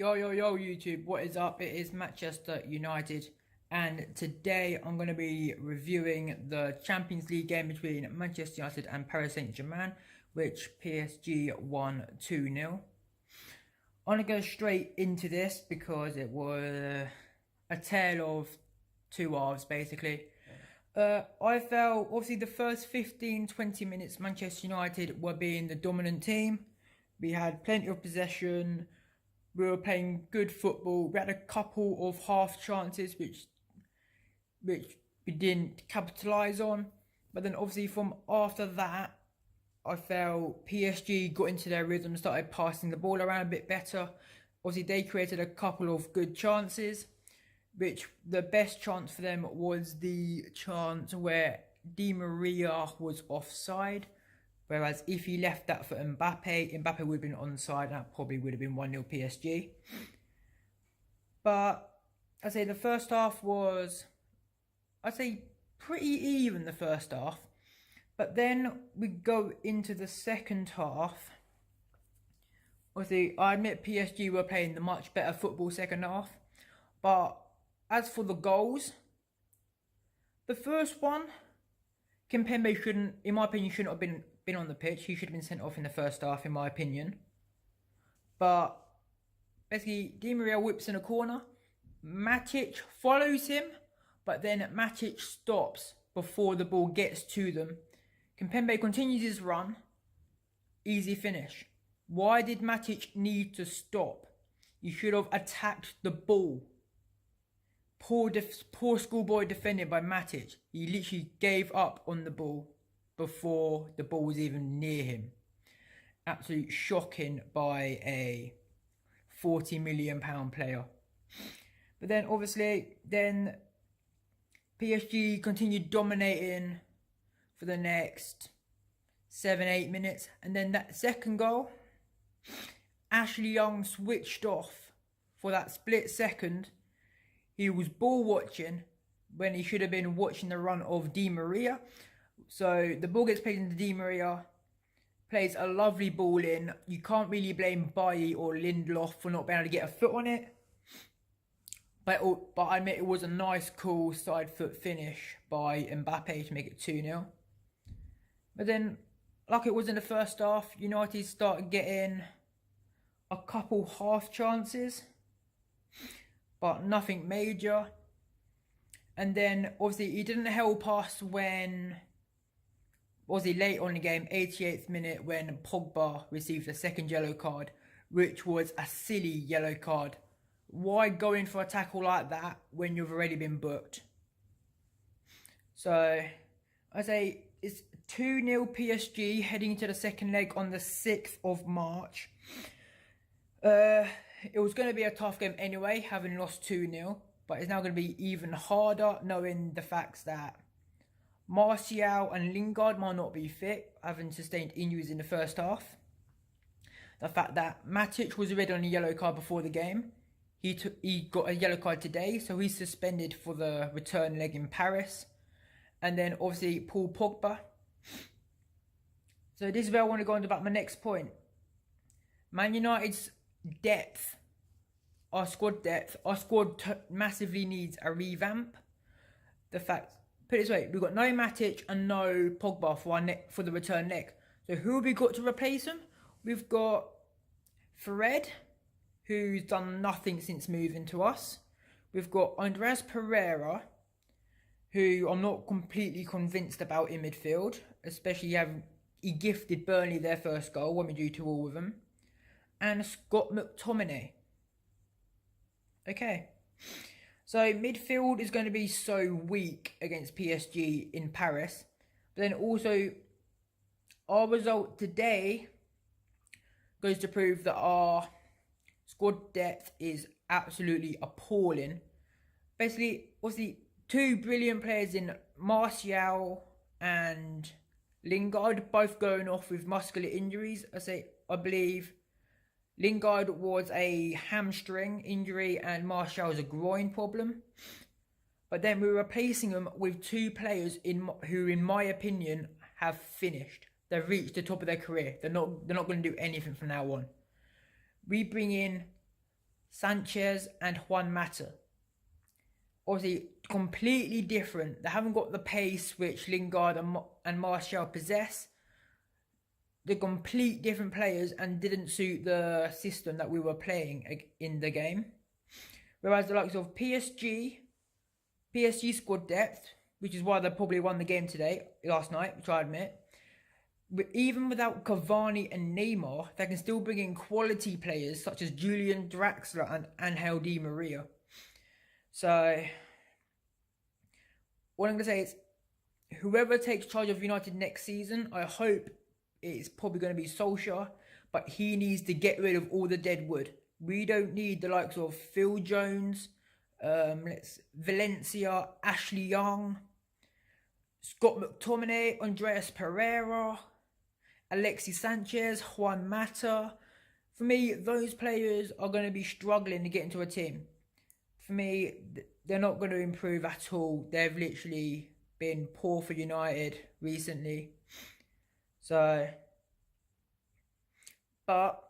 Yo YouTube, what is up? It is Manchester United, and today I'm going to be reviewing the Champions League game between Manchester United and Paris Saint-Germain, which PSG won 2-0. I'm going to go straight into this because it was a tale of two halves basically. I felt obviously the first 15-20 minutes Manchester United were being the dominant team. We had plenty of possession. We were playing good football. We had a couple of half chances which we didn't capitalise on. But then obviously from after that, I felt PSG got into their rhythm, started passing the ball around a bit better. Obviously they created a couple of good chances, which the best chance for them was the chance where Di Maria was offside. Whereas if he left that for Mbappe would have been onside, and that probably would have been 1-0 PSG. But I'd say the first half was, pretty even the first half. But then we go into the second half. Obviously, I admit PSG were playing the much better football second half. But as for the goals, the first one, Kimpembe shouldn't, in my opinion, shouldn't have been on the pitch. He should have been sent off in the first half, in my opinion. But basically, Di Maria whips in a corner. Matic follows him, but then Matic stops before the ball gets to them. Kimpembe continues his run. Easy finish. Why did Matic need to stop? He should have attacked the ball. Poor schoolboy defended by Matic. He literally gave up on the ball before the ball was even near him. Absolute shocking by a £40 million player. But then obviously, PSG continued dominating for the next 7-8 minutes. And then that second goal, Ashley Young switched off for that split second. He was ball watching when he should have been watching the run of Di Maria. So the ball gets played into Di Maria, plays a lovely ball in. You can't really blame Bailly or Lindelof for not being able to get a foot on it. But I admit it was a nice, cool side foot finish by Mbappe to make it 2-0. But then, like it was in the first half, United started getting a couple half chances, but nothing major. And then, obviously, he didn't help us when, late on the game, 88th minute, when Pogba received a second yellow card, which was a silly yellow card. Why go in for a tackle like that when you've already been booked? So, I say it's 2-0 PSG heading into the second leg on the 6th of March. It was going to be a tough game anyway, having lost 2-0. But it's now going to be even harder knowing the facts that Martial and Lingard might not be fit, having sustained injuries in the first half. The fact that Matic was already on a yellow card before the game. He got a yellow card today, so he's suspended for the return leg in Paris. And then obviously Paul Pogba. So this is where I want to go on about my next point. Man United's depth, our squad massively needs a revamp. Put it this way, we've got no Matic and no Pogba for the return leg. So who have we got to replace him? We've got Fred, who's done nothing since moving to us. We've got Andreas Pereira, who I'm not completely convinced about in midfield, especially he gifted Burnley their first goal when we drew 2-2 with them. And Scott McTominay. Okay. So midfield is going to be so weak against PSG in Paris. But then also, our result today goes to prove that our squad depth is absolutely appalling. Basically, obviously, two brilliant players in Martial and Lingard, both going off with muscular injuries. I believe Lingard was a hamstring injury and Martial was a groin problem. But then we're replacing them with two players who, in my opinion, have finished. They've reached the top of their career. They're not going to do anything from now on. We bring in Sanchez and Juan Mata. Obviously, completely different. They haven't got the pace which Lingard and Martial possess. They're complete different players and didn't suit the system that we were playing in the game. Whereas the likes of PSG squad depth, which is why they probably won the game last night, which I admit. But even without Cavani and Neymar, they can still bring in quality players such as Julian Draxler and Angel Di Maria. So, what I'm going to say is, whoever takes charge of United next season, I hope it's probably going to be Solskjaer, but he needs to get rid of all the dead wood. We don't need the likes of Phil Jones, Valencia, Ashley Young, Scott McTominay, Andreas Pereira, Alexis Sanchez, Juan Mata. For me, those players are going to be struggling to get into a team. For me, they're not going to improve at all. They've literally been poor for United recently. So, but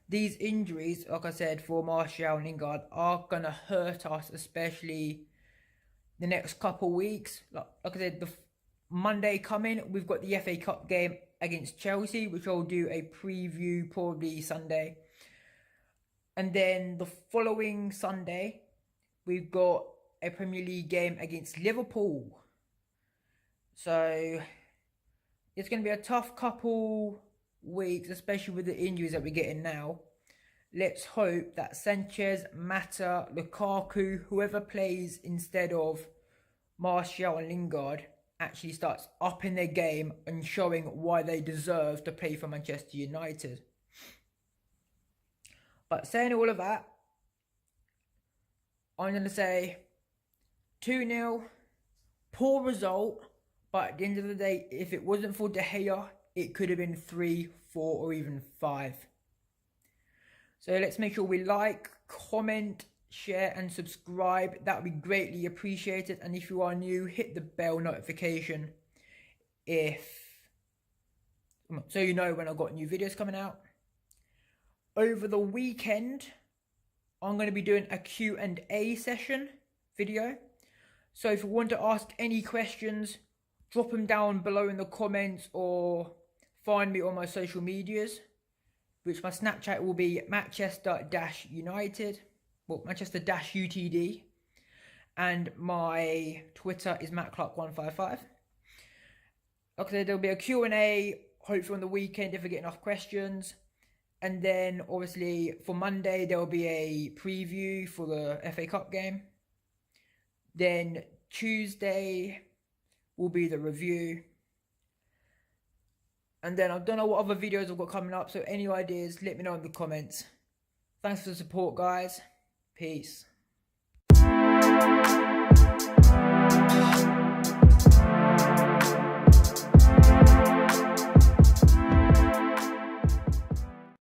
these injuries, like I said, for Martial and Lingard are going to hurt us, especially the next couple weeks. Like I said, the Monday coming, we've got the FA Cup game against Chelsea, which I'll do a preview probably Sunday. And then the following Sunday, we've got a Premier League game against Liverpool. So it's going to be a tough couple weeks, especially with the injuries that we're getting now. Let's hope that Sanchez, Mata, Lukaku, whoever plays instead of Martial and Lingard actually starts upping their game and showing why they deserve to play for Manchester United. But saying all of that, I'm going to say 2-0, poor result, but at the end of the day, if it wasn't for De Gea, it could have been 3, 4 or even 5. So let's make sure we like, comment, share and subscribe. That would be greatly appreciated. And if you are new, hit the bell notification so you know when I've got new videos coming out. Over the weekend, I'm going to be doing a Q&A session video. So if you want to ask any questions, drop them down below in the comments or find me on my social medias, which my Snapchat will be Manchester-United, well, Manchester-UTD, and my Twitter is MattClark155. Like I said, there'll be a Q&A, hopefully on the weekend if I get enough questions. And then, obviously, for Monday, there'll be a preview for the FA Cup game. Then Tuesday will be the review. And then I don't know what other videos I've got coming up. So any ideas, let me know in the comments. Thanks for the support, guys. Peace.